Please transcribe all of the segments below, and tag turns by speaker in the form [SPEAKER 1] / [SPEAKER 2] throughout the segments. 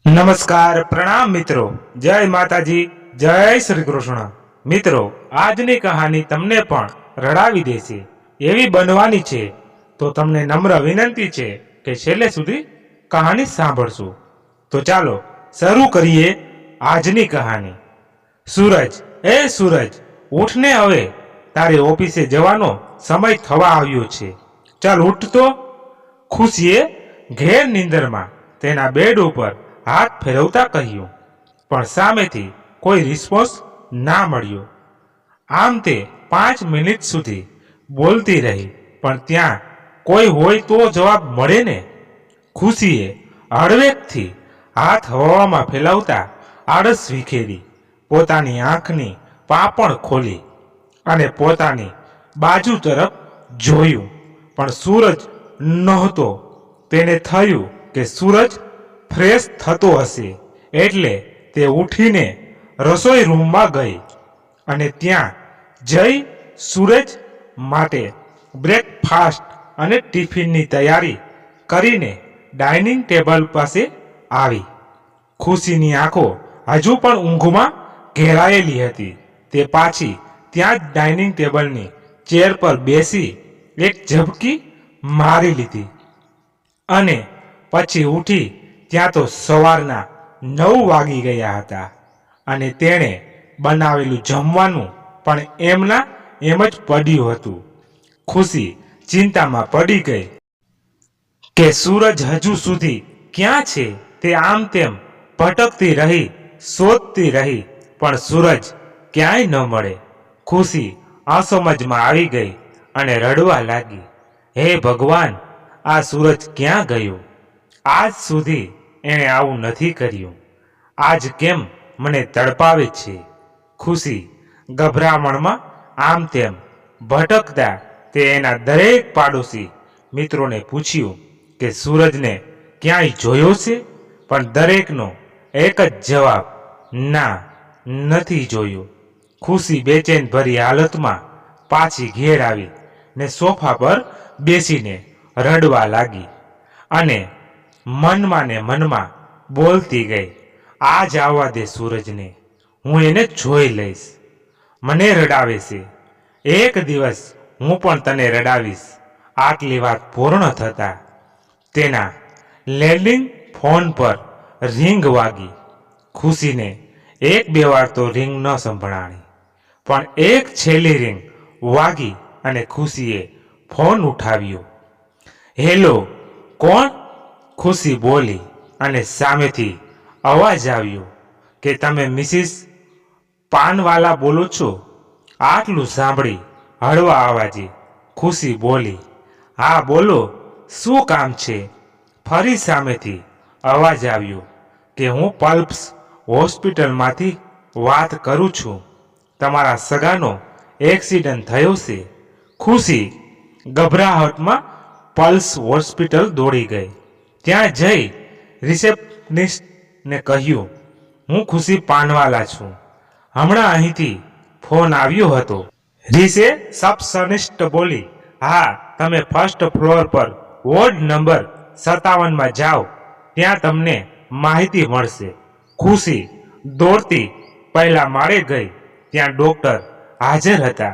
[SPEAKER 1] નમસ્કાર પ્રણામ મિત્રો, જય માતાજી, જય શ્રી કૃષ્ણ. મિત્રો, આજની કહાની તમને પણ રડાવી દેશે એવી બનવાની છે, તો તમને નમ્ર વિનંતી છે કે છેલ્લે સુધી કહાની સાંભળશું. તો ચાલો શરૂ કરીએ આજની કહાની. સૂરજ, એ સૂરજ, ઉઠને, હવે તારે ઓફિસે જવાનો સમય થવા આવ્યો છે. ચાલ ઉઠ તો. ખુશીએ ઘેર નીંદરમાં તેના બેડ ઉપર હાથ ફેરવતા કહ્યું, પણ સામેથી કોઈ રિસ્પોન્સ ના મળ્યો. આમ તે 5 મિનિટ સુધી બોલતી રહી, પણ ત્યાં કોઈ હોય તો જવાબ મળે ને. ખુશીએ હળવેકથી હાથ હવામાં ફેલાવતા આળસ વિખેરી, પોતાની આંખની પાંપણ ખોલી અને પોતાની બાજુ તરફ જોયું, પણ સૂરજ નહોતો. તેને થયું કે સૂરજ ફ્રેશ થતો હશે, એટલે તે ઉઠીને રસોઈ રૂમમાં ગઈ અને ત્યાં જઈ સૂરજ માટે બ્રેકફાસ્ટ અને ટિફિનની તૈયારી કરીને ડાઇનિંગ ટેબલ પાસે આવી. ખુશીની આંખો હજુ પણ ઊંઘમાં ઘેરાયેલી હતી. તે પાછી ત્યાં જ ડાઇનિંગ ટેબલની ચેર પર બેસી એક ઝબકી મારી લીધી અને પછી ઉઠી. ત્યાં તો સવારના 9 વાગી ગયા હતા અને તેણે બનાવેલું જમવાનું પણ એમના એમ જ પડ્યું હતું. ખુશી ચિંતામાં પડી ગઈ કે સૂરજ હજુ સુધી ક્યાં છે. તે આમ તેમ ભટકતી રહી, શોધતી રહી, પણ સૂરજ ક્યાંય ન મળે. ખુશી અસમજમાં આવી ગઈ અને રડવા લાગી. હે ભગવાન, આ સૂરજ ક્યાં ગયો? આજ સુધી એણે આવું નથી કર્યું. આજ કેમ મને તડપાવે છે? ખુશી ગભરામણમાં આમ તેમ ભટકતા તે એના દરેક પાડોશી મિત્રોને પૂછ્યું કે સૂરજને ક્યાંય જોયો છે, પણ દરેકનો એક જ જવાબ, ના, નથી જોયો. ખુશી બેચેન ભરી હાલતમાં પાછી ઘેર આવી ને સોફા પર બેસીને રડવા લાગી અને મનમાં ને મનમાં બોલતી ગઈ, આજ આવવા દે સૂરજને, હું એને જોઈ લઈશ. મને રડાવે છે, એક દિવસ હું પણ તને રડાવીશ. આટલી વાત પૂર્ણ થતા તેના લેન્ડિંગ ફોન પર રિંગ વાગી. ખુશીને 1-2 વાર તો રિંગ ન સંભળાણી, પણ એક છેલ્લી રિંગ વાગી અને ખુશીએ ફોન ઉઠાવ્યો. હેલો, કોણ? ખુશી બોલી અને સામેથી અવાજ આવ્યો કે તમે મિસિસ પાનવાલા બોલો છો? આટલું સાંભળી હળવા અવાજે ખુશી બોલી, હા બોલો, શું કામ છે? ફરી સામેથી અવાજ આવ્યો કે હું પલ્પ્સ હોસ્પિટલમાંથી વાત કરું છું. તમારા સગાનો એક્સિડન્ટ થયો છે. ખુશી ગભરાહટમાં પલ્સ હોસ્પિટલ દોડી ગઈ. ત્યાં જઈ રિસેપ્શનિસ્ટને કહ્યું, હું ખુશી પાનવાલા છું. હમણાં અહીંથી ફોન આવ્યો હતો. રિસેપ્શનિસ્ટ બોલી, હા, તમે ફર્સ્ટ ફ્લોર પર વોર્ડ નંબર 57માં જાઓ, ત્યાં તમને માહિતી મળશે. ખુશી દોડતી પહેલા માળે ગઈ. ત્યાં ડોક્ટર હાજર હતા.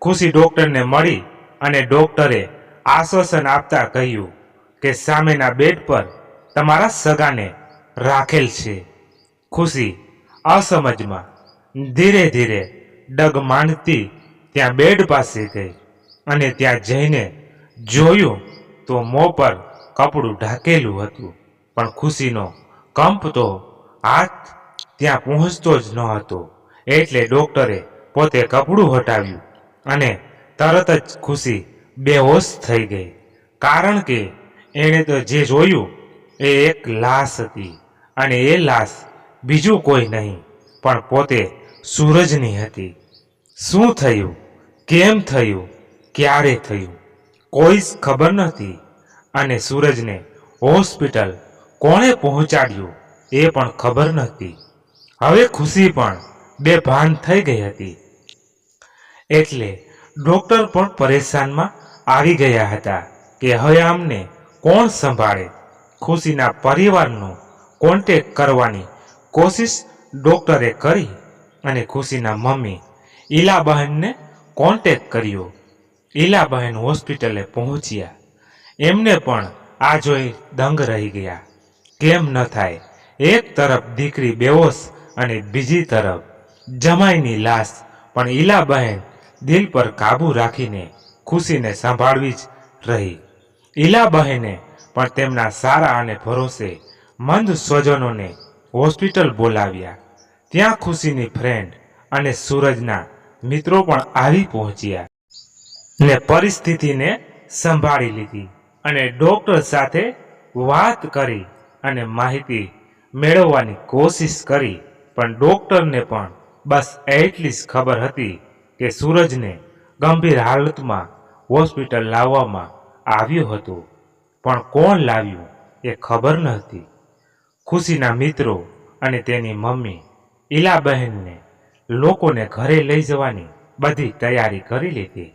[SPEAKER 1] ખુશી ડોક્ટરને મળી અને ડોક્ટરે આશ્વાસન આપતા કહ્યું કે સામેના બેડ પર તમારા સગાને રાખેલ છે. ખુશી અસમજમાં ધીરે ધીરે ડગ માંડતી ત્યાં બેડ પાસે ગઈ અને ત્યાં જઈને જોયું તો મોં પર કપડું ઢાંકેલું હતું, પણ ખુશીનો કંપતો હાથ ત્યાં પહોંચતો જ ન હતો. એટલે ડોક્ટરે પોતે કપડું હટાવ્યું અને તરત જ ખુશી બેહોશ થઈ ગઈ, કારણ કે એણે તો જે જોયું એ એક લાશ હતી અને એ લાશ બીજું કોઈ નહીં પણ પોતે સૂરજની હતી. શું થયું, કેમ થયું, ક્યારે થયું, કોઈ જ ખબર નથી અને સૂરજને હોસ્પિટલ કોણે પહોંચાડ્યું એ પણ ખબર નહોતી. હવે ખુશી પણ બેભાન થઈ ગઈ હતી. એટલે ડોક્ટર પણ પરેશાનમાં આવી ગયા હતા કે હવે આમને કોણ સંભાળે. ખુશીના પરિવારનો કોન્ટેક કરવાની કોશિશ ડૉક્ટરે કરી અને ખુશીના મમ્મી ઈલાબહેનને કોન્ટેક કર્યો. ઈલાબહેન હોસ્પિટલે પહોંચ્યા. એમને પણ આ જોઈ દંગ રહી ગયા. કેમ ન થાય? એક તરફ દીકરી બેહોશ અને બીજી તરફ જમાઈની લાશ. પણ ઈલાબહેન દિલ પર કાબૂ રાખીને ખુશીને સંભાળવી જ રહી. ઈલાબહેને પણ તેમના સારા અને ભરોસે મંદ સ્વજનોને હોસ્પિટલ બોલાવ્યા. ત્યાં ખુશીની ફ્રેન્ડ અને સૂરજના મિત્રો પણ આવી પહોંચ્યા ને પરિસ્થિતિને સંભાળી લીધી અને ડૉક્ટર સાથે વાત કરી અને માહિતી મેળવવાની કોશિશ કરી. પણ ડૉક્ટરને પણ બસ એટલી જ ખબર હતી કે સૂરજને ગંભીર હાલતમાં હોસ્પિટલ લાવવામાં આવ્યો હતો. પણ કોણ લાવ્યું એ ખબર ન હતી. ખુશીના મિત્રો અને તેની મમ્મી ઈલાબહેનને લોકોને ઘરે લઈ જવાની બધી તૈયારી કરી લીધી.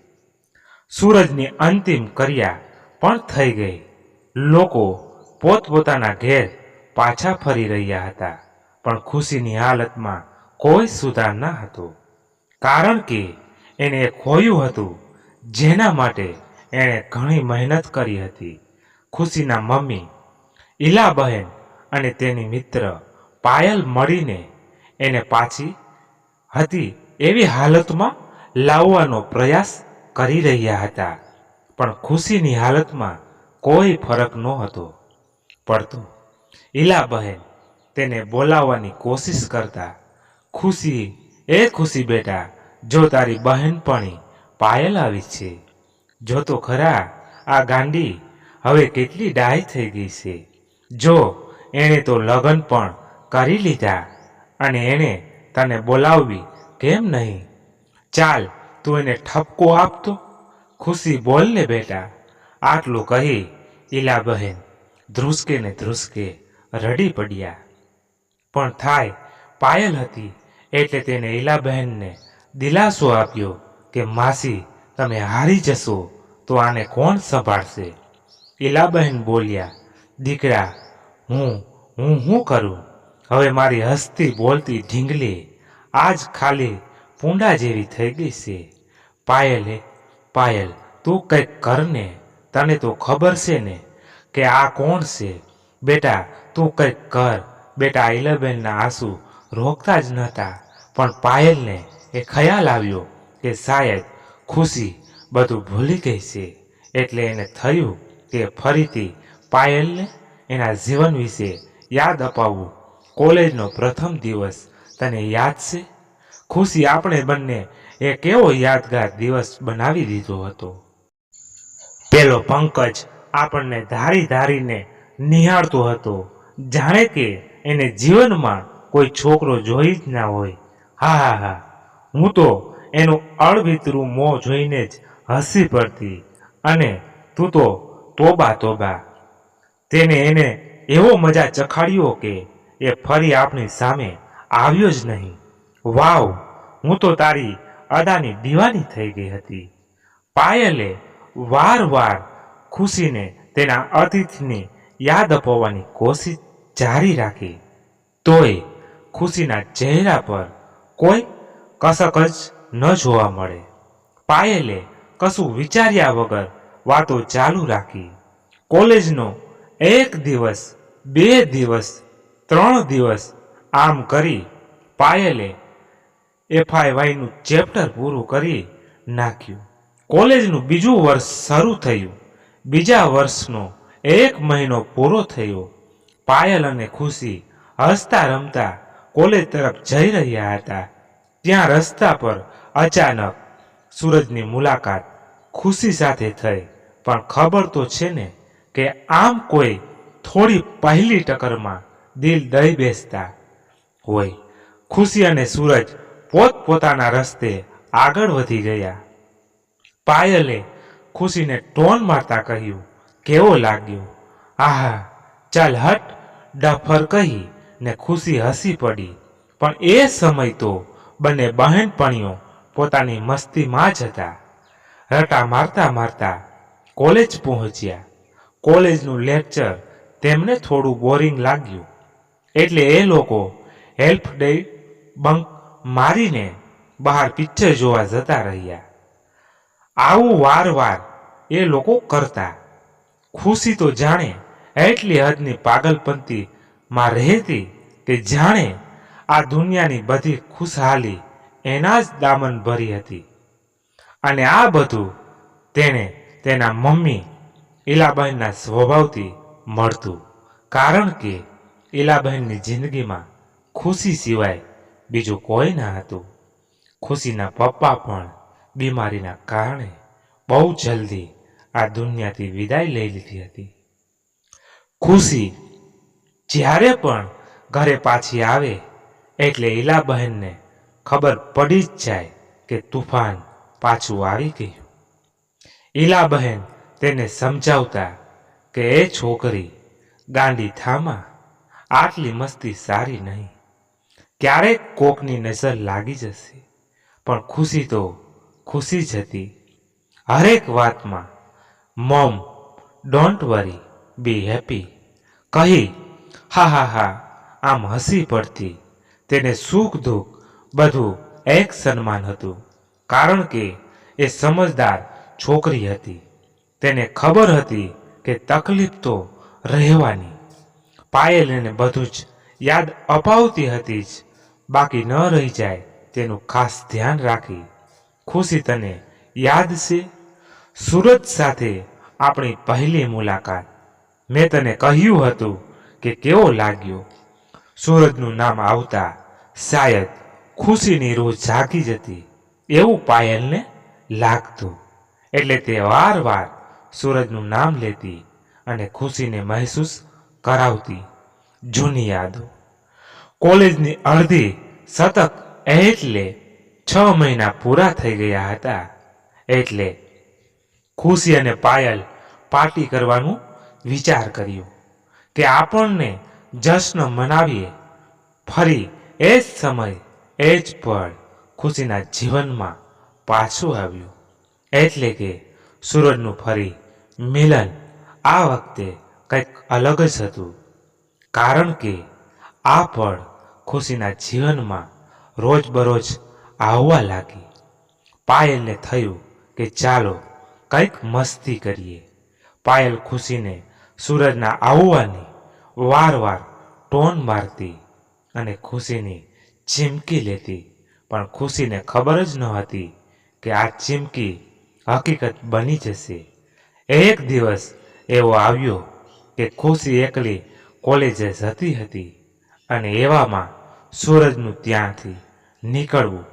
[SPEAKER 1] સૂરજની અંતિમ ક્રિયા પણ થઈ ગઈ. લોકો પોતપોતાના ઘેર પાછા ફરી રહ્યા હતા. પણ ખુશીની હાલતમાં કોઈ સુધાર ન હતો. કારણ કે એને ખોયું હતું જેના માટે એણે ઘણી મહેનત કરી હતી. ખુશીના મમ્મી ઈલાબહેન અને તેની મિત્ર પાયલ મળીને એને પાછી હતી એવી હાલતમાં લાવવાનો પ્રયાસ કરી રહ્યા હતા. પણ ખુશીની હાલતમાં કોઈ ફરક નહોતો પડતો. ઈલાબહેન તેને બોલાવવાની કોશિશ કરતા, ખુશી બેટા, જો તારી બહેનપણી પાયલ આવી છે. જો તો ખરા આ ગાંડી હવે કેટલી ડાય થઈ ગઈ છે. જો એણે તો લગ્ન પણ કરી લીધા અને એણે તને બોલાવવી કેમ નહીં? ચાલ તું એને ઠપકો આપતો. ખુશી બોલ ને બેટા. આટલું કહી ઈલાબહેન ધ્રુસકે ને ધ્રુસકે રડી પડ્યા. પણ થાય પાયલ હતી એટલે તેને ઈલાબહેનને દિલાસો આપ્યો કે માસી તમે હારી જશો તો આને કોણ સંભાળશે? ઈલાબહેન બોલ્યા, દીકરા હું શું કરું? હવે મારી હસતી બોલતી ઢીંગલી આજ ખાલી પૂંડા જેવી થઈ ગઈ છે. પાયલ તું કંઈક કરને. તને તો ખબર છે ને કે આ કોણ છે? બેટા તું કંઈક કર. બેટા ઈલાબહેનના આંસુ રોકતા જ નહોતા. પણ પાયલને એ ખ્યાલ આવ્યો કે શાયદ ખુશી બધું ભૂલી ગઈ છે. એટલે એને થયું કે ફરીથી પાયલને એના જીવન વિશે યાદ અપાવવું. કોલેજનો પ્રથમ દિવસ તને યાદ છે? ખુશી આપણે બંને એ કેવો યાદગાર દિવસ બનાવી દીધો હતો. પેલો પંકજ આપણને ધારીને નિહાળતો હતો જાણે કે એને જીવનમાં કોઈ છોકરો જોઈ જ ના હોય. હા, હું તો એનું અળવિતરું મોં જોઈને જ હસી પડતી. અને તું તો તોબા. એને એવો મજા ચખાડ્યો કે એ ફરી આપણી સામે આવ્યો જ નહીં. વાવ, હું તો તારી અદાની દીવાની થઈ ગઈ હતી. પાયલે વાર ખુશીને તેના અતિથિની યાદ અપાવવાની કોશિશ જારી રાખી. તોય ખુશીના ચહેરા પર કોઈ કસક જ ન જોવા મળે. પાયલે કશું વિચાર્યા વગર વાતો ચાલુ રાખી. કોલેજનો 1 દિવસ, 2 દિવસ, 3 દિવસ આમ કરી પાયલે FIYનું ચેપ્ટર પૂરું કરી નાખ્યું. કોલેજનું બીજું વર્ષ શરૂ થયું. બીજા વર્ષનો 1 મહિનો પૂરો થયો. પાયલ અને ખુશી હસતા રમતા કોલેજ તરફ જઈ રહ્યા હતા. ત્યાં રસ્તા પર અચાનક સૂરજની મુલાકાત ખુશી સાથે થઈ. પણ ખબર તો છે ને કે આમ કોઈ થોડી પહેલી ટક્કરમાં દિલ દઈ બેસતા હોય. ખુશી અને સૂરજ પોતપોતાના રસ્તે આગળ વધી ગયા. પાયલે ખુશીને ટોન મારતા કહ્યું, કેવો લાગ્યો? આહા, ચાલ હટ, ડફર કહી ને ખુશી હસી પડી. પણ એ સમય તો બંને બહેનપણીઓ પોતાની મસ્તીમાં જ હતા. રટા મારતા કોલેજ પહોંચ્યા. કોલેજનું લેક્ચર તેમને થોડું બોરિંગ લાગ્યું. એટલે એ લોકો હેલ્પ ડે બંક મારીને બહાર પિક્ચર જોવા જતા રહ્યા. આવું વારવાર એ લોકો કરતા. ખુશી તો જાણે એટલી હદની પાગલપંતીમાં રહેતી કે જાણે આ દુનિયાની બધી ખુશહાલી એના જ દામન ભરી હતી. અને આ બધું તેને તેના મમ્મી ઈલાબહેનના સ્વભાવથી મળતું. કારણ કે ઈલાબહેનની જિંદગીમાં ખુશી સિવાય બીજું કોઈ ના હતું. ખુશીના પપ્પા પણ બીમારીના કારણે બહુ જલ્દી આ દુનિયાથી વિદાય લઈ લીધી હતી. ખુશી જ્યારે પણ ઘરે પાછી આવે એટલે ઈલાબહેનને ખબર પડી જ જાય કે તુફાન પાછું આવી ગયું. ઈલાબહેન તેને સમજાવતા કે એ છોકરી ગાંડી થામા, આટલી મસ્તી સારી નહીં, ક્યારેક કોકની નજર લાગી જશે. પણ ખુશી તો ખુશી જ હતી. હરેક વાતમાં mom don't worry B happy કહી હા હા હા આમ હસી પડતી. તેને સુખ દુઃખ બધું એક સન્માન હતું. કારણ કે એ સમજદાર છોકરી હતી. તેને ખબર હતી કે તકલીફ તો રહેવાની. પાયલ એને બધું જ યાદ અપાવતી હતી જ, બાકી ન રહી જાય તેનું ખાસ ધ્યાન રાખી. ખુશી તને યાદ છે સુરજ સાથે આપણી પહેલી મુલાકાત? મેં તને કહ્યું હતું કે કેવો લાગ્યો. સૂરજનું નામ આવતા શાયદ ખુશીની રૂહ જાગી જતી એવું પાયલને લાગતું. એટલે તે વારવાર સૂરજનું નામ લેતી અને ખુશીને મહેસૂસ કરાવતી જૂની યાદો. કોલેજની અડધી શતક એટલે 6 મહિના પૂરા થઈ ગયા હતા. એટલે ખુશી અને પાયલ પાર્ટી કરવાનું વિચાર કર્યો કે આપણને જશ્ન મનાવીએ. ફરી એ જ સમય એ જ પળ ખુશીના જીવનમાં પાછું આવ્યું. એટલે કે સૂરજનું ફરી મિલન આ વખતે કંઈક અલગ જ હતું. કારણ કે આ પળ ખુશીના જીવનમાં રોજબરોજ આવવા લાગી. પાયલને થયું કે ચાલો કંઈક મસ્તી કરીએ. પાયલ ખુશીને સૂરજના આવવાની વારવાર ટોન મારતી અને ખુશીની ચીમકી લેતી. પણ ખુશીને ખબર જ ન હતી કે આ ચીમકી હકીકત બની જશે. એક દિવસ એવો આવ્યો કે ખુશી એકલી કોલેજે જતી હતી અને એવામાં સૂરજનું ત્યાંથી નીકળવું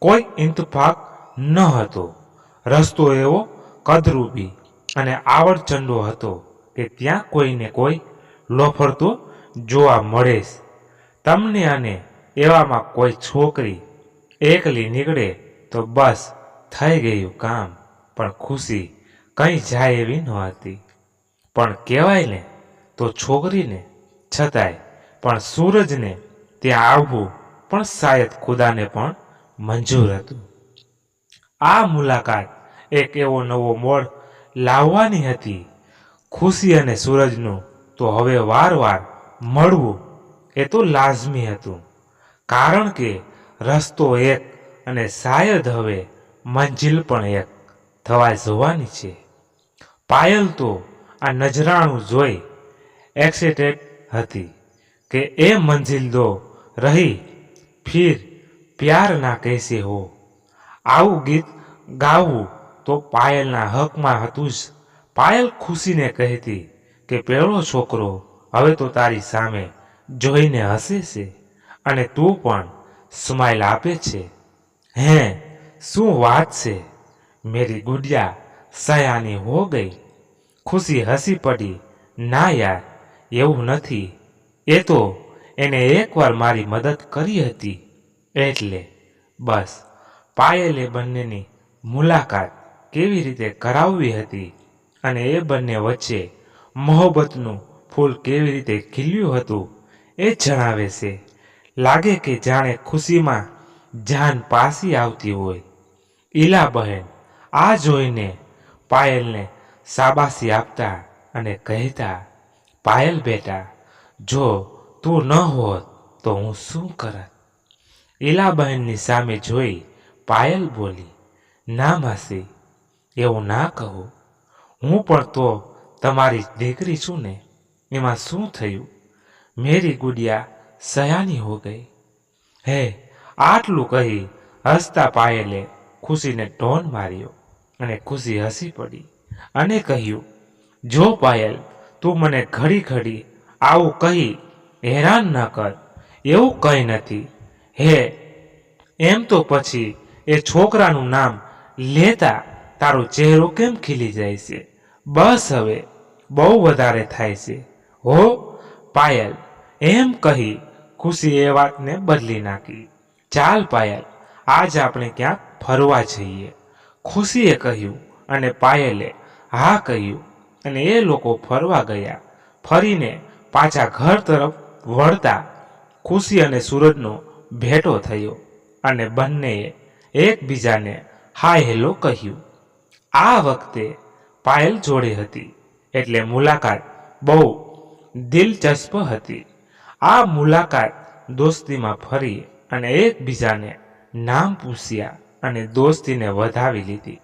[SPEAKER 1] કોઈ ઇંતફાક ન હતો. રસ્તો એવો કદરૂપી અને આવડચંડો હતો કે ત્યાં કોઈને કોઈ લોફર તો જોવા મળે જ તમને. અને એવામાં કોઈ છોકરી એકલી નીકળે તો બસ થઈ ગયું કામ. પણ ખુશી કંઈ જાય એવી ન હતી. પણ કહેવાય ને તો છોકરીને છતાંય પણ સૂરજને ત્યાં આવવું પણ શાયદ ખુદાને પણ મંજૂર હતું. આ મુલાકાત એક એવો નવો મોડ લાવવાની હતી. ખુશી અને સૂરજનું તો હવે વારવાર મળવું એ તો લાઝમી હતું. કારણ કે રસ્તો એક અને શાયદ હવે મંજિલ પણ એક થવા જવાની છે. પાયલ તો આ નજરાણું જોઈ એક્સાઇટેડ હતી કે એ મંજિલ દો રહી ફિર પ્યાર ના કૈસે હો. આવું ગીત ગાવું તો પાયલના હકમાં હતું જ. પાયલ ખુશીને કહેતી કે પેલો છોકરો હવે તો તારી સામે જોઈને હસે છે અને તું પણ સ્માઇલ આપે છે. હે શું વાત છે, મેરી ગુડિયા સયાની હો ગઈ. ખુશી હસી પડી. ના યાર એવું નથી. એ તો એને એકવાર મારી મદદ કરી હતી એટલે. બસ પાયલે બંનેની મુલાકાત કેવી રીતે કરાવવી હતી અને એ બંને વચ્ચે મોહબ્બતનું ફૂલ કેવી રીતે ખીલ્યું હતું એ જણાવે છે. લાગે કે જાણે ખુશીમાં જાન પાસી આવતી હોય. ઈલાબહેન આ જોઈને પાયલને શાબાશી આપતા અને કહેતા, પાયલ બેટા જો તું ન હોત તો હું શું કરત? ઈલાબહેનની સામે જોઈ પાયલ બોલી, ના માસી, એવું ના કહો. હું પણ તો તમારી દીકરી છું ને, એમાં શું થયું? મેરી ગુડિયા સયાની હો ગઈ. હે, આટલું કહી હસતા પાયલે ખુશીને ટોન માર્યો અને ખુશી હસી પડી અને કહ્યું, જો પાયલ, તું મને ઘડી ઘડી આવું કહી હેરાન ન કર. એવું કંઈ નથી. હે, એમ તો પછી એ છોકરાનું નામ લેતા તારો ચહેરો કેમ ખીલી જાય છે? બસ હવે બહુ વધારે થાય છે હો પાયલ. એમ કહી ખુશી એ વાતને બદલી નાખી. ચાલ પાયલ, આજ આપણે ક્યાંક ફરવા જઈએ, ખુશીએ કહ્યું અને પાયલે હા કહ્યું અને એ લોકો ફરવા ગયા. ફરીને પાછા ઘર તરફ વળતા ખુશી અને સૂરજનો ભેટો થયો અને બંનેએ એકબીજાને હાય હેલો કહ્યું. આ વખતે પાયલ જોડે હતી એટલે મુલાકાત બહુ દિલચસ્પ હતી. આ મુલાકાત દોસ્તીમાં ફરી અને એકબીજાને નામ પૂછ્યા અને દોસ્તીને વધાવી લીધી.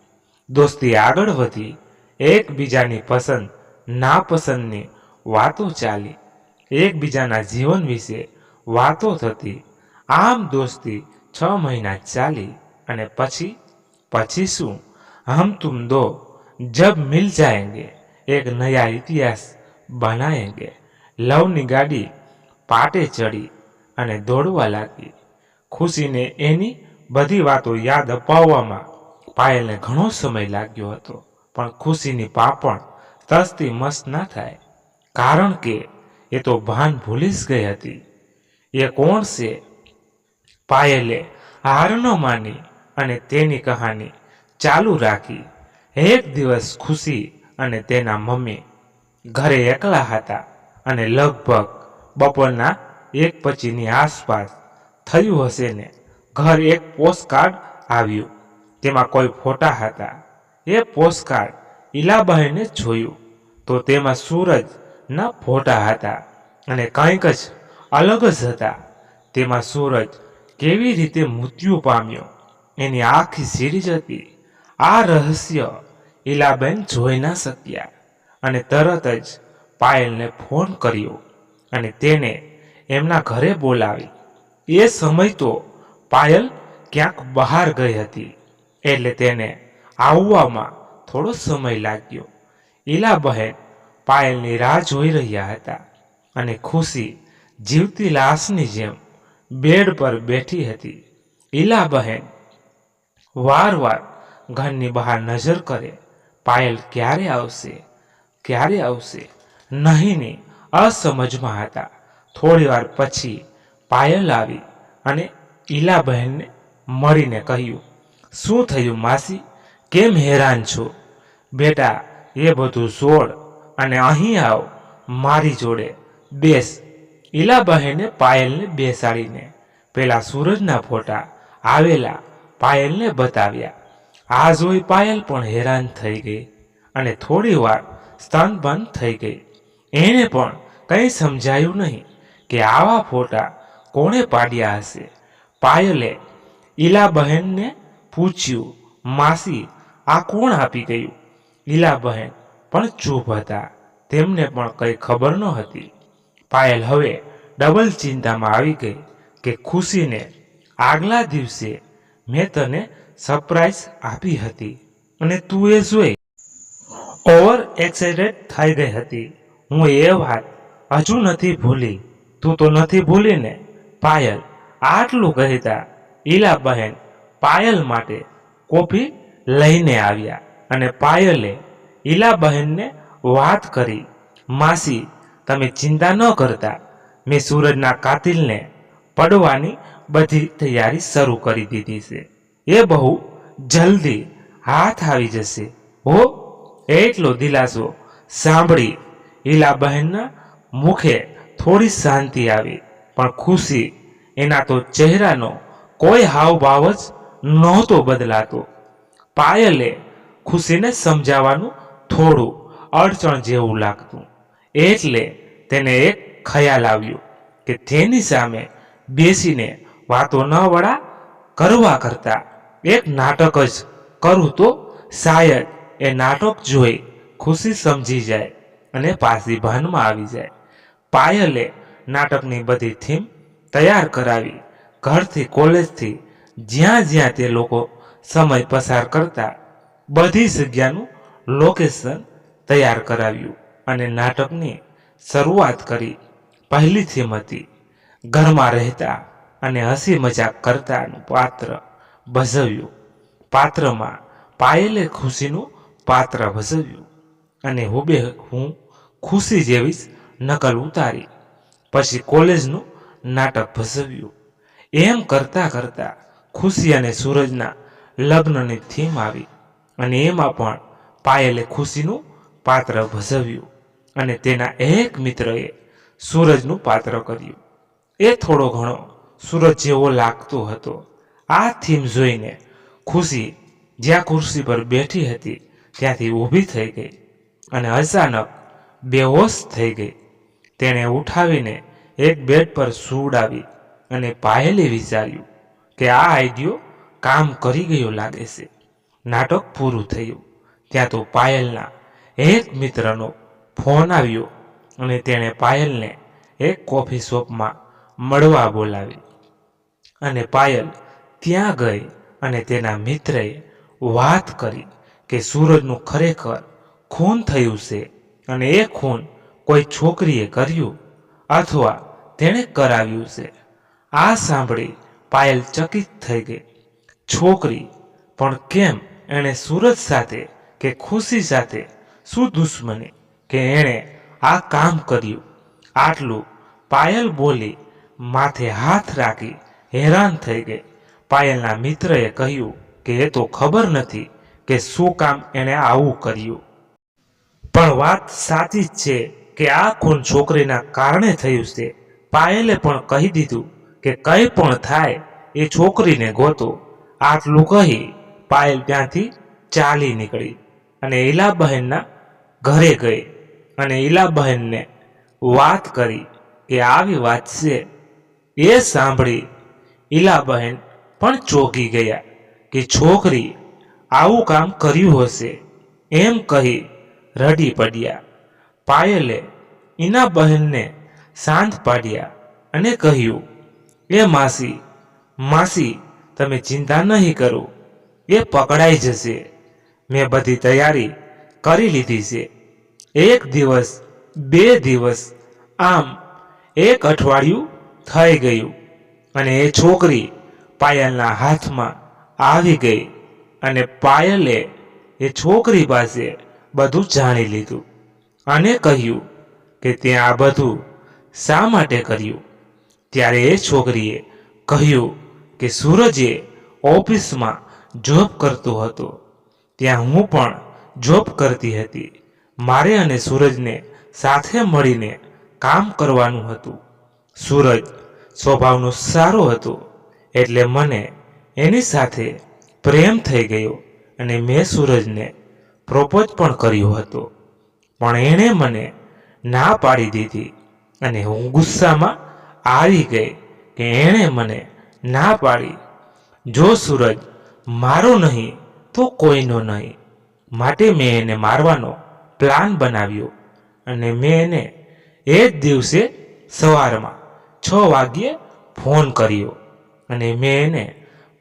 [SPEAKER 1] દોસ્તી આગળ વધી, એકબીજાની પસંદ નાપસંદની વાતો ચાલી, એકબીજાના જીવન વિશે વાતો થતી. આમ દોસ્તી 6 મહિના ચાલી અને પછી શું? હમ તુમ દો જબ મિલ જાએંગે એક નયા ઇતિહાસ બનાએંગે. લવની ગાડી પાટે ચડી અને દોડવા લાગી. ખુશીને એની બધી વાતો યાદ અપાવવામાં પાયલને ઘણો સમય લાગ્યો હતો, પણ ખુશીની પાપણ તસતી મસ્ત ના થાય, કારણ કે એ તો ભાન ભૂલી જ ગઈ હતી. એ કોણ છે? પાયલે હાર ન માની અને તેની કહાની ચાલુ રાખી. એક દિવસ ખુશી અને તેના મમ્મી ઘરે એકલા હતા અને લગભગ બપોરના 1:25ની આસપાસ થયું હશે ને ઘર એક પોસ્ટકાર્ડ આવ્યું. તેમાં કોઈ ફોટા હતા. એ પોસ્ટકાર્ડ ઈલાબહેને જોયું તો તેમાં સૂરજના ફોટા હતા અને કંઈક જ અલગ જ હતા. તેમાં સૂરજ કેવી રીતે મૃત્યુ પામ્યો એની આખી સિરીજ હતી. આ રહસ્ય ઈલાબેન જોઈ ના શક્યા અને તરત જ પાયલને ફોન કર્યો અને તેને એમના ઘરે બોલાવી. એ સમય તો પાયલ ક્યાંક બહાર ગઈ હતી એટલે તેને આવવામાં થોડો સમય લાગ્યો. ઈલાબહેન પાયલની રાહ જોઈ રહ્યા હતા અને ખુશી જીવતી લાશની જેમ બેડ પર બેઠી હતી. ઈલાબહેન વારવાર ઘરની બહાર નજર કરે, પાયલ ક્યારે આવશે, ક્યારે આવશે નહીંની અસમજમાં હતા. થોડી વાર પછી પાયલ આવી અને ઈલાબહેનને મળીને કહ્યું, શું થયું માસી, કેમ હેરાન છો? બેટા, એ બધું છોડ અને અહીં આવ, મારી જોડે બેસ. ઈલાબહેને પાયલને બેસાડીને પેલા સૂરજના ફોટા આવેલા પાયલને બતાવ્યા. આ જોઈ પાયલ પણ હેરાન થઈ ગઈ અને થોડી વાર સ્તનબંધ થઈ ગઈ. એને પણ કંઈ સમજાયું નહીં કે આવા ફોટા કોણે પાડ્યા હશે. પાયલે ઈલાબહેનને પૂછ્યું, માસી, આ કોણ આપી ગયું? ઈલાબહેન પણ ચૂપ હતા. તેમને પણ કંઈ ખબર ન હતી. પાયલ હવે ડબલ ચિંતામાં આવી ગઈ કે ખુશીને આગલા દિવસે મેં તને સરપ્રાઈઝ આપી હતી અને તું એ જોઈ ઓવર એક્સાઇટેડ થઈ ગઈ હતી. હું એ વાત હજુ નથી ભૂલી. તું તો નથી ભૂલી ને? પાયલ આટલું કહેતા ઈલાબહેન પાયલ માટે કોફી લઈને આવ્યા અને પાયલે ઈલાબહેનને વાત કરી, માસી, તમે ચિંતા ન કરતા, મેં સૂરજના કાતિલને પડવાની બધી તૈયારી શરૂ કરી દીધી છે. એ બહુ જલ્દી હાથ આવી જશે હો. એટલો દિલાસો સાંભળી ઈલાબહેનના મુખે થોડી શાંતિ આવી, પણ ખુશી એના તો ચહેરાનો કોઈ હાવભાવ જ નહોતો બદલાતો. પાયલે ખુશીને સમજાવવાનું થોડું અડચણ જેવું લાગતું એટલે તેને એક ખ્યાલ આવ્યો કે તેની સામે બેસીને વાતો ન વડા કરવા કરતા એક નાટક જ કરું તો શાયદ એ નાટક જોઈ ખુશી સમજી જાય અને પાછી ભાનમાં આવી જાય. પાયલે નાટકની બધી થીમ તૈયાર કરાવી. ઘરથી કોલેજથી જ્યાં જ્યાં તે લોકો સમય પસાર કરતા બધી જગ્યાનું લોકેશન તૈયાર કરાવ્યું અને નાટકની શરૂઆત કરી. પહેલી થીમ હતી ઘરમાં રહેતા અને હસી મજાક કરતાનું પાત્ર ભજવ્યું. પાત્રમાં પાયલે ખુશીનું પાત્ર ભજવ્યું અને હું ખુશી જેવી જ નકલ ઉતારી. પછી કોલેજનું નાટક ભજવ્યું. એમ કરતા કરતા ખુશી અને સૂરજના લગ્નની થીમ આવી અને એમાં પણ પાયલે ખુશીનું પાત્ર ભજવ્યું અને તેના એક મિત્રએ સૂરજનું પાત્ર કર્યું. એ થોડો ઘણો સૂરજ જેવો લાગતો હતો. આ થીમ જોઈને ખુશી જ્યાં ખુરશી પર બેઠી હતી ત્યાંથી ઊભી થઈ ગઈ અને અચાનક બેહોશ થઈ ગઈ. તેણે ઉઠાવીને એક બેડ પર સુવડાવી અને પાયલે વિચાર્યું કે આ આઈડિયો કામ કરી ગયો લાગે છે. નાટક પૂરું થયું ત્યાં તો પાયલના એક મિત્રનો ફોન આવ્યો અને તેણે પાયલને એક કોફી શોપમાં મળવા બોલાવી અને પાયલ ત્યાં ગઈ અને તેના મિત્રએ વાત કરી કે સૂરજનું ખરેખર ખૂન થયું છે અને એ ખૂન કોઈ છોકરીએ કર્યું અથવા તેણે કરાવ્યું છે. આ સાંભળી પાયલ ચકિત થઈ ગઈ. છોકરી પણ કેમ? એણે સૂરજ સાથે કે ખુશી સાથે શું દુશ્મની કે એણે આ કામ કર્યું? આટલું પાયલ બોલી માથે હાથ રાખી હેરાન થઈ ગઈ. પાયલના મિત્રએ કહ્યું કે એ તો ખબર નથી કે શું કામ એણે આવું કર્યું, પણ વાત સાચી જ છે કે આ ખૂન છોકરીના કારણે થયું છે. પાયલે પણ કહી દીધું કે કંઈ પણ થાય એ છોકરીને ગોતો. આટલું કહી પાયલ ત્યાંથી ચાલી નીકળી અને ઈલાબહેનના ઘરે ગઈ અને ઈલાબહેનને વાત કરી કે આવી વાત છે. એ સાંભળી ઈલાબહેન પણ ચોંકી ગયા કે છોકરી આવું કામ કર્યું હશે એમ કહી રડી પડ્યા. પાયલે ઈનાબહેનને શાંત પાડ્યા અને કહ્યું, એ માસી તમે ચિંતા નહીં કરો, એ પકડાઈ જશે. મેં બધી તૈયારી કરી લીધી છે. 1 દિવસ 2 દિવસ આમ 1 અઠવાડિયું થઈ ગયું અને એ છોકરી પાયલના હાથમાં આવી ગઈ અને પાયલે એ છોકરી પાસે બધું જાણી લીધું અને કહ્યું કે તે આ બધું શા માટે કર્યું. ત્યારે એ છોકરીએ કહ્યું કે સૂરજે ઓફિસમાં જોબ કરતો હતો, ત્યાં હું પણ જોબ કરતી હતી. મારે અને સૂરજને સાથે મળીને કામ કરવાનું હતું. સૂરજ સ્વભાવનો સારો હતો એટલે મને એની સાથે પ્રેમ થઈ ગયો અને મેં સૂરજને પ્રપોઝ પણ કર્યો હતો, પણ એણે મને ના પાડી દીધી અને હું ગુસ્સામાં આવી ગઈ કે એણે મને ના પાડી. જો સૂરજ મારો નહીં તો કોઈનો નહીં, માટે મેં એને મારવાનો પ્લાન બનાવ્યો અને મેં એને એ જ દિવસે સવારમાં 6 વાગ્યે ફોન કર્યો અને મેં એને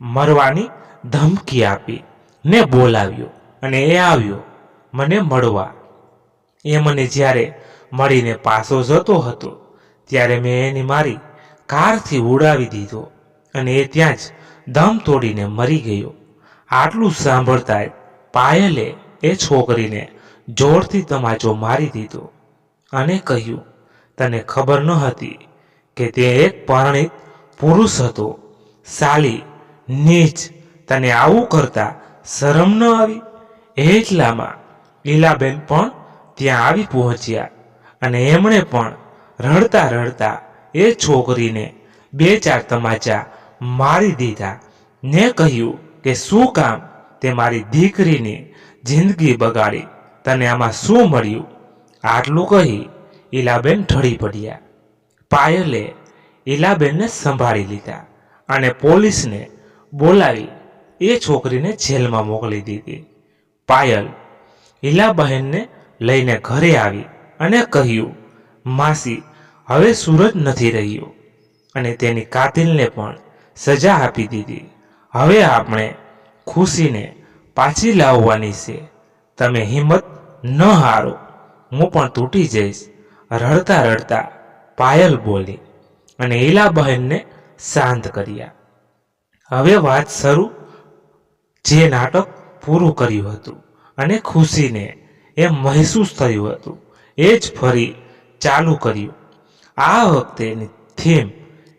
[SPEAKER 1] મરવાની ધમકી આપી ને બોલાવ્યો અને એ આવ્યો મને મળવા. એ મને જ્યારે મળીને પાછો જતો હતો ત્યારે મેં એને મારી કારથી ઉડાવી દીધો અને એ ત્યાં જ દમ તોડીને મરી ગયો. આટલું સાંભળતા જ પાયલે એ છોકરીને જોરથી તમાચો મારી દીધો અને કહ્યું, તને ખબર ન હતી કે તે એક પરણિત પુરુષ હતો? સાલી નીચ, તને આવું કરતા શરમ ન આવી? એટલામાં લીલાબેન પણ ત્યાં આવી પહોંચ્યા અને એમણે પણ રડતા રડતા એ છોકરીને 2-4 તમાચા મારી દીધા ને કહ્યું કે શું કામ તે મારી દીકરીની જિંદગી બગાડી, તને આમાં શું મળ્યું? આટલું કહી ઈલાબેન ઢળી પડ્યા. પાયલે ઈલાબેનને સંભાળી લીધા અને પોલીસને બોલાવી એ છોકરીને જેલમાં મોકલી દીધી. પાયલ ઈલાબહેનને લઈને ઘરે આવી અને કહ્યું, માસી, હવે સૂરજ નથી રહ્યો અને તેની કાતિલને પણ સજા આપી દીધી. હવે આપણે ખુશીને પાછી લાવવાની છે. તમે હિંમત ન હારો, હું પણ તૂટી જઈશ. રડતા રડતા પાયલ બોલી અને ઈલાબહેનને શાંત કર્યા. હવે વાત શરૂ. જે નાટક પૂરું કર્યું હતું અને ખુશીને એમ મહેસૂસ થયું હતું એ જ ફરી ચાલુ કર્યું. આ વખતેની થીમ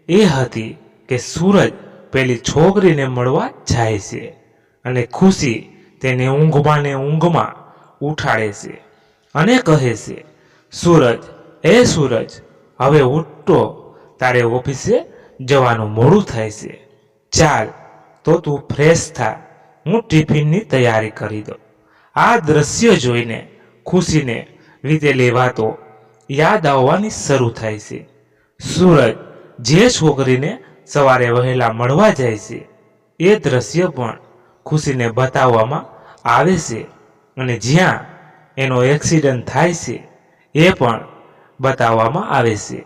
[SPEAKER 1] એ હતી કે સૂરજ પેલી છોકરીને મળવા જાય છે અને ખુશી તેને ઊંઘમાં ને ઊંઘમાં ઉઠાડે છે અને કહે છે, સૂરજ, એ સૂરજ, હવે ઉઠતો, તારે ઓફિસે જવાનું મોડું થાય છે. ચાલ તો તું ફ્રેશ થા, હું ટિફિનની તૈયારી કરી દઉં. આ દ્રશ્ય જોઈને ખુશીને વીતેલી વાતો યાદ આવવાની શરૂ થાય છે. સૂરજ જે છોકરીને સવારે વહેલા મળવા જાય છે એ દ્રશ્ય પણ ખુશીને બતાવવામાં આવે છે અને જ્યાં એનો એક્સિડન્ટ થાય છે એ પણ બતાવવામાં આવે છે.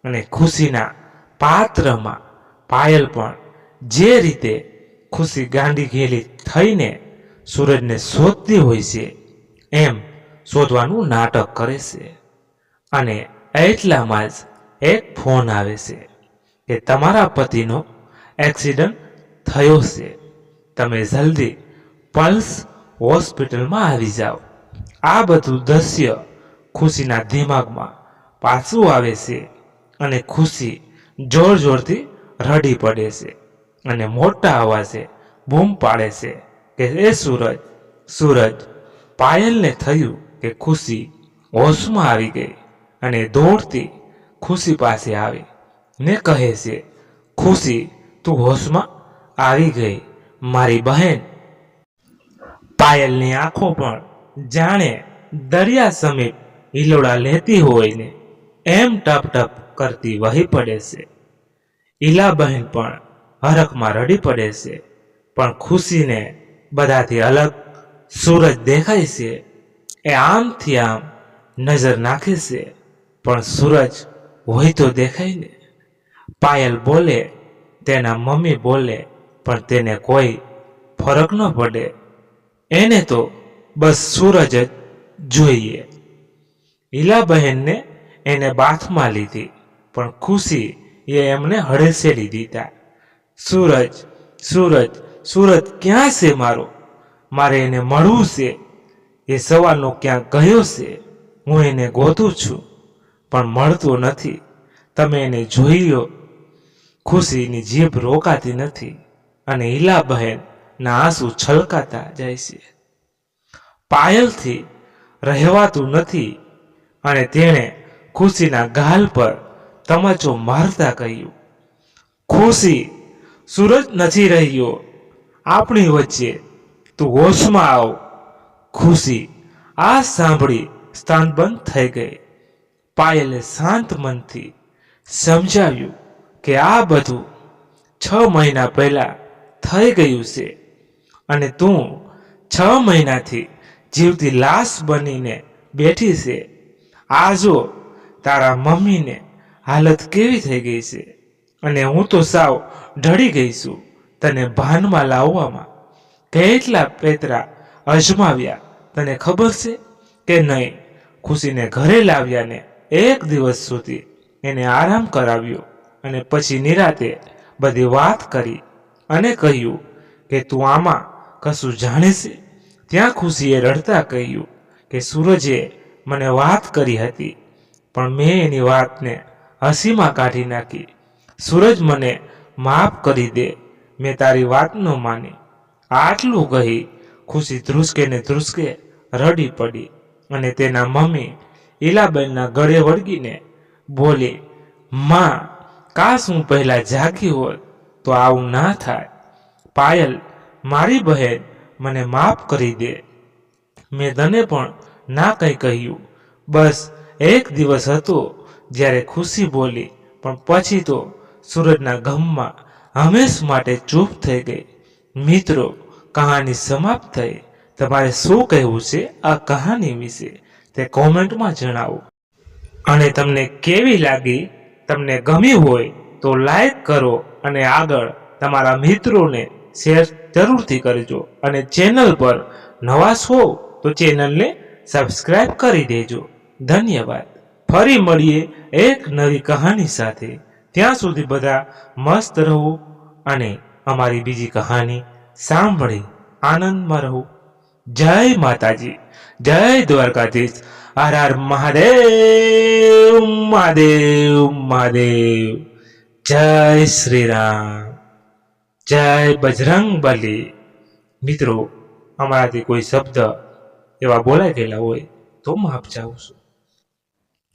[SPEAKER 1] અને ખુશીના પાત્રમાં પાયલ પણ જે રીતે ખુશી ગાંડી ઘેલી થઈને સૂરજને શોધતી હોય છે એમ શોધવાનું નાટક કરે છે. અને એટલામાં જ એક ફોન આવે છે કે તમારા પતિનો એક્સિડન્ટ થયો છે, તમે જલ્દી પલ્સ હોસ્પિટલમાં આવી જાઓ. આ બધું દ્રશ્ય ખુશીના દિમાગમાં પાછું આવે છે અને ખુશી જોર જોરથી રડી પડે છે અને મોટા અવાજે બૂમ પાડે છે કે એ સૂરજ, સૂરજ. પાયલને થયું કે ખુશી હોશમાં આવી ગઈ અને દોડતી ખુશી પાસે આવી ને કહે છે, ખુશી, તું હોશમાં આવી ગઈ મારી બહેન. પાયલની આંખો પણ જાણે દરિયા સમીપ હિલોડા લેતી હોય ને એમ ટપ ટપ કરતી વહી પડે છે. ઈલાબહેન પણ હરખમાં રડી પડે છે. પણ ખુશીને બધાથી અલગ સૂરજ દેખાય છે. એ આમથી આમ નજર નાખે છે પણ સૂરજ હોય તો દેખાય ને. પાયલ બોલે, તેના મમ્મી બોલે, પણ તેને કોઈ ફરક ન પડે. એને તો બસ સૂરજ જ જોઈએ. ઈલાબહેનને એને બાથમાં લીધી પણ ખુશી એ એમને હડેસેલી દીધા. સૂરજ, સૂરજ, સૂરજ ક્યાં છે મારો? મારે એને મળવું છે. એ સવારનો ક્યાં ગયો છે? હું એને ગોતું છું પણ મળતો નથી. તમે એને જોઈ લો. ખુશીની જીભ રોકાતી નથી અને ઈલાબહેનના આંસુ છલકાતા જાય છે. પાયલથી રહેવાતું નથી અને તેણે ખુશીના ગાલ પર તમાચો મારતા કહ્યું, ખુશી, સૂરજ નથી રહ્યો આપણી વચ્ચે, તું હોશમાં આવ. ખુશી આ સાંભળી સ્થાનબંધ થઈ ગઈ. પાયલે શાંત મનથી સમજાવ્યું કે આ બધું 6 મહિના પહેલા થઈ ગયું છે અને તું 6 મહિનાથી જીવતી લાશ બનીને બેઠી છે. આ જો તારા મમ્મીને હાલત કેવી થઈ ગઈ છે અને હું તો સાવ ઢળી ગઈ છું. તને ભાનમાં લાવવામાં કેટલા પેતરા અજમાવ્યા તને ખબર છે કે નહીં? ખુશીને ઘરે લાવ્યા ને 1 દિવસ સુધી એને આરામ કરાવ્યો અને પછી નિરાતે બધી વાત કરી અને કહ્યું કે તું આમાં કશું જાણે છે? ત્યાં ખુશીએ રડતા કહ્યું કે સૂરજે મને વાત કરી હતી પણ મેં એની વાતને હસીમાં કાઢી નાખી. સૂરજ, મને માફ કરી દે, મેં તારી વાત ન માની. આટલું કહી ખુશી ધ્રુસકે ને ધ્રુસકે રડી પડી અને તેના મમ્મી ઈલાબેનના ગળે વળગીને બોલી, માં, કાશ હું પહેલા જાગી હોત તો આવું ના થાય. પાયલ, મારી બહેન, મને માફ કરી દે. મેં તને પણ ના કંઈ કહ્યું. બસ એક દિવસ હતો જ્યારે ખુશી બોલી, પણ પછી તો સૂરજના ગમમાં હંમેશ માટે ચૂપ થઈ ગઈ. મિત્રો, કહાની સમાપ્ત થઈ. તમારે શું કહેવું છે આ કહાની વિશે તે કોમેન્ટમાં જણાવો. અને તમને કેવી લાગી? તમને ગમી હોય તો લાઈક કરો અને આગળ તમારા મિત્રોને શેર જરૂરથી કરજો. અને ચેનલ પર નવા છો તો ચેનલને સબસ્ક્રાઇબ કરી દેજો. ધન્યવાદ. ફરી મળીએ એક નવી કહાની સાથે. ત્યાં સુધી બધા મસ્ત રહો અને અમારી બીજી કહાની સાંભળી આનંદમાં રહો. જય માતાજી, જય દ્વારકાધીશ. હર હર મહાદેવ મહાદેવ મહાદેવ. જય શ્રી રામ, જય બજરંગ બલી. મિત્રો, અમારાથી કોઈ શબ્દ એવા બોલાઈ ગયેલા હોય તો માફ ચાહું છું.